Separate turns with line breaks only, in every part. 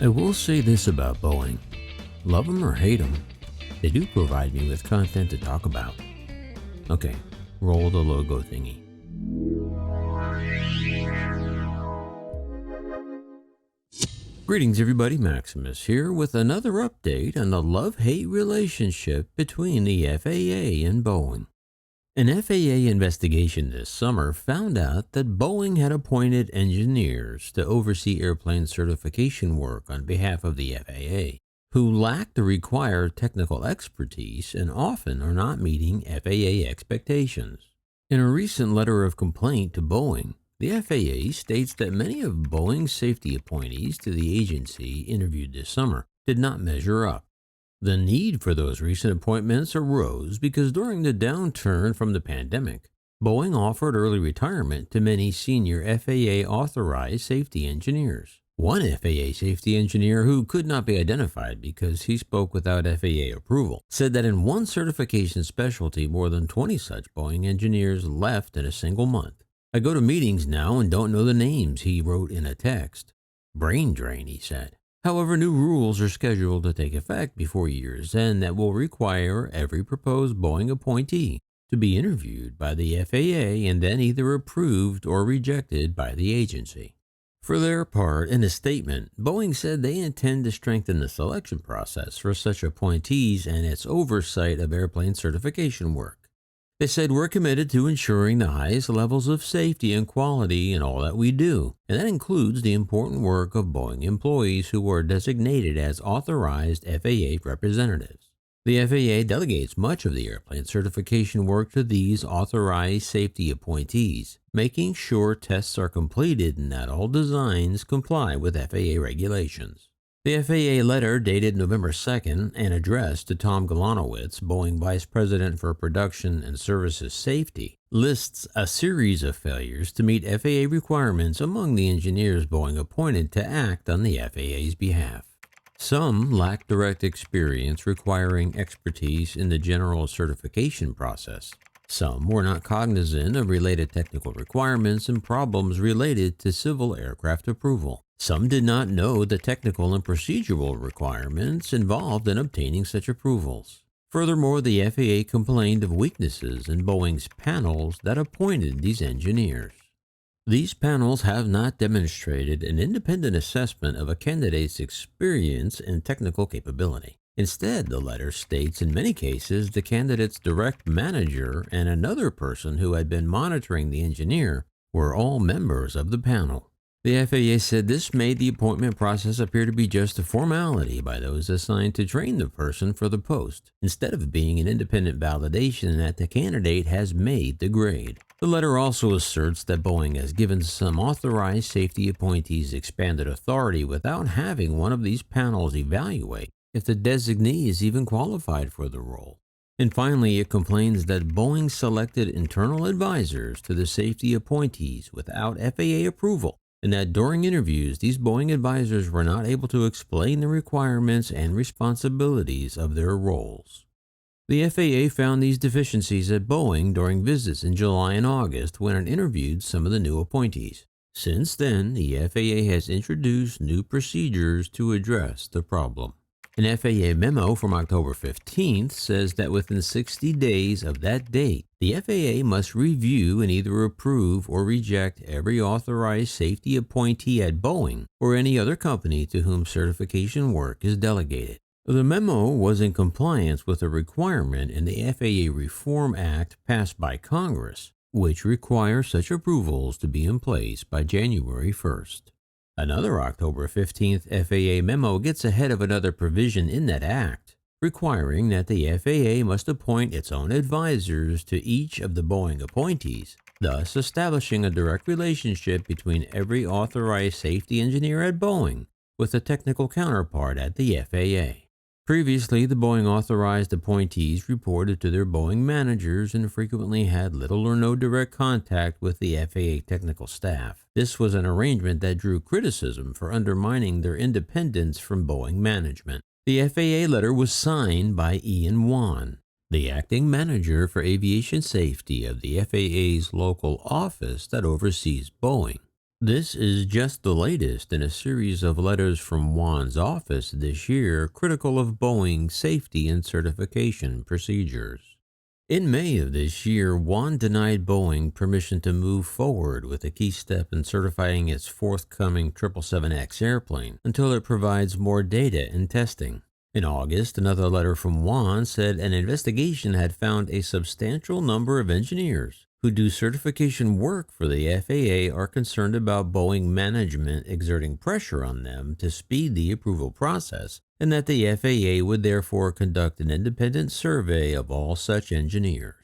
I will say this about Boeing. Love them or hate them, they do provide me with content to talk about. Okay, roll the logo thingy. Greetings everybody, Maximus here with another update on the love-hate relationship between the FAA and Boeing. An FAA investigation this summer found out that Boeing had appointed engineers to oversee airplane certification work on behalf of the FAA, who lack the required technical expertise and often are not meeting FAA expectations. In a recent letter of complaint to Boeing, the FAA states that many of Boeing's safety appointees to the agency interviewed this summer did not measure up. The need for those recent appointments arose because during the downturn from the pandemic, Boeing offered early retirement to many senior FAA authorized safety engineers. One FAA safety engineer who could not be identified because he spoke without FAA approval said that in one certification specialty, more than 20 such Boeing engineers left in a single month. I go to meetings now and don't know the names, he wrote in a text. Brain drain, he said. However, new rules are scheduled to take effect before year's end that will require every proposed Boeing appointee to be interviewed by the FAA and then either approved or rejected by the agency. For their part, in a statement, Boeing said they intend to strengthen the selection process for such appointees and its oversight of airplane certification work. They said, "We're committed to ensuring the highest levels of safety and quality in all that we do, and that includes the important work of Boeing employees who are designated as authorized FAA representatives. The FAA delegates much of the airplane certification work to these authorized safety appointees, making sure tests are completed and that all designs comply with FAA regulations." The FAA letter dated November 2nd and addressed to Tom Galanowitz, Boeing Vice President for Production and Services Safety, lists a series of failures to meet FAA requirements among the engineers Boeing appointed to act on the FAA's behalf. Some lacked direct experience requiring expertise in the general certification process. Some were not cognizant of related technical requirements and problems related to civil aircraft approval. Some did not know the technical and procedural requirements involved in obtaining such approvals. Furthermore, the FAA complained of weaknesses in Boeing's panels that appointed these engineers. These panels have not demonstrated an independent assessment of a candidate's experience and technical capability. Instead, the letter states in many cases the candidate's direct manager and another person who had been monitoring the engineer were all members of the panel. The FAA said this made the appointment process appear to be just a formality by those assigned to train the person for the post, instead of being an independent validation that the candidate has made the grade. The letter also asserts that Boeing has given some authorized safety appointees expanded authority without having one of these panels evaluate if the designee is even qualified for the role. And finally, it complains that Boeing selected internal advisors to the safety appointees without FAA approval, and that during interviews, these Boeing advisors were not able to explain the requirements and responsibilities of their roles. The FAA found these deficiencies at Boeing during visits in July and August when it interviewed some of the new appointees. Since then, the FAA has introduced new procedures to address the problem. An FAA memo from October 15th says that within 60 days of that date, the FAA must review and either approve or reject every authorized safety appointee at Boeing or any other company to whom certification work is delegated. The memo was in compliance with a requirement in the FAA Reform Act passed by Congress, which requires such approvals to be in place by January 1st. Another October 15th FAA memo gets ahead of another provision in that act, requiring that the FAA must appoint its own advisors to each of the Boeing appointees, thus establishing a direct relationship between every authorized safety engineer at Boeing with a technical counterpart at the FAA. Previously, the Boeing authorized appointees reported to their Boeing managers and frequently had little or no direct contact with the FAA technical staff. This was an arrangement that drew criticism for undermining their independence from Boeing management. The FAA letter was signed by Ian Wan, the acting manager for aviation safety of the FAA's local office that oversees Boeing. This is just the latest in a series of letters from Juan's office this year critical of Boeing's safety and certification procedures. In May of this year, Juan denied Boeing permission to move forward with a key step in certifying its forthcoming 777X airplane until it provides more data and testing. In August, another letter from Juan said an investigation had found a substantial number of engineers who do certification work for the FAA are concerned about Boeing management exerting pressure on them to speed the approval process, and that the FAA would therefore conduct an independent survey of all such engineers.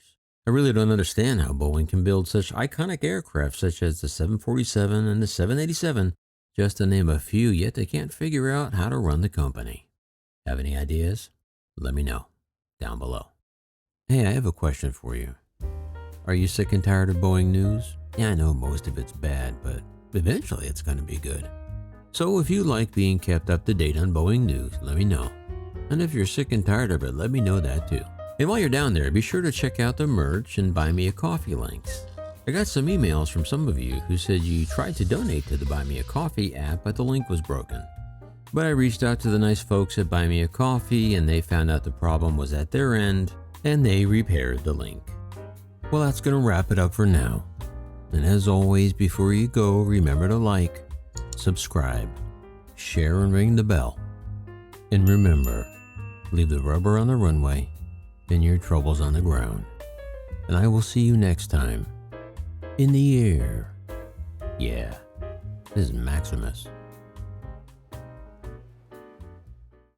I really don't understand how Boeing can build such iconic aircraft such as the 747 and the 787, just to name a few, yet they can't figure out how to run the company. Have any ideas? Let me know down below. Hey, I have a question for you. Are you sick and tired of Boeing news? Yeah, I know most of it's bad, but eventually it's going to be good. So if you like being kept up to date on Boeing news, let me know. And if you're sick and tired of it, let me know that too. And while you're down there, be sure to check out the merch and buy me a coffee links. I got some emails from some of you who said you tried to donate to the Buy Me a Coffee app, but the link was broken. But I reached out to the nice folks at Buy Me a Coffee and they found out the problem was at their end and they repaired the link. Well, that's going to wrap it up for now. And as always, before you go, remember to like, subscribe, share, and ring the bell. And remember, leave the rubber on the runway and your troubles on the ground. And I will see you next time in the air. Yeah, this is Maximus.